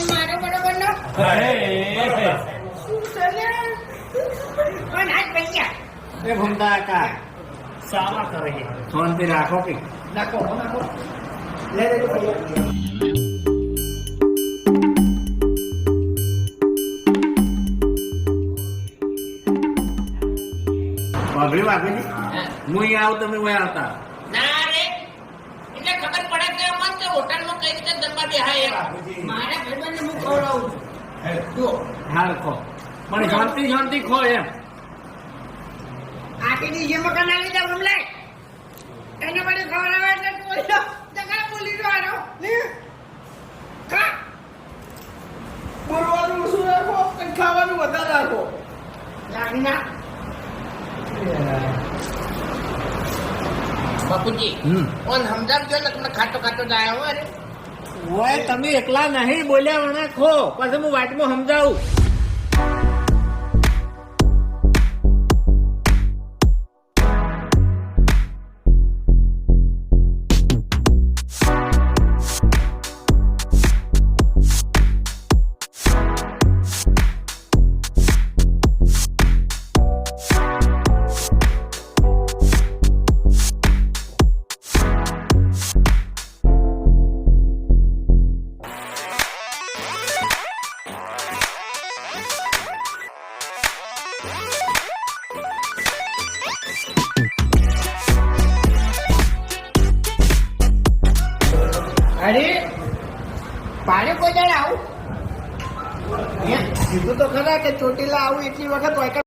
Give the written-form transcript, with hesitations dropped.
મારો બરોબર નો કોણ હાથ પૈયા એ ઘૂમતા કા સાવા કરે છે શાંતિ રાખો કે નાખો લે લે બાબરી બાબરી હું અહીં આવું તમે અહીં આવતા ના રે એટલે ખબર પડે કે અમન તો હોટલમાં કઈ રીતે દરબાર બેહાય મારા ભાઈબંધને હું ખવડાવું જો હાલ ખો પણ શાંતિ શાંતિ ખો એમ આખી જે મકાન આવી જાવ હમલે એને બડી ખવડાવે એટલે બોલ્યો જગા બોલી જવાનો ને કા બોલવાનું શું રાખો અને ખાવાનું વધારે રાખો લાગીના બાપુજી ઓન સમજાવજો ને તમે ખાતો ખાતો જાય હો અરે ઓય તમે એકલા નહીં બોલ્યા વણા ખો પછી હું વાટમાં સમજાવું અરે પાણી કોઈ જણ આવું કીધું તો ખરા કે ચોટીલા આવું એટલી વખત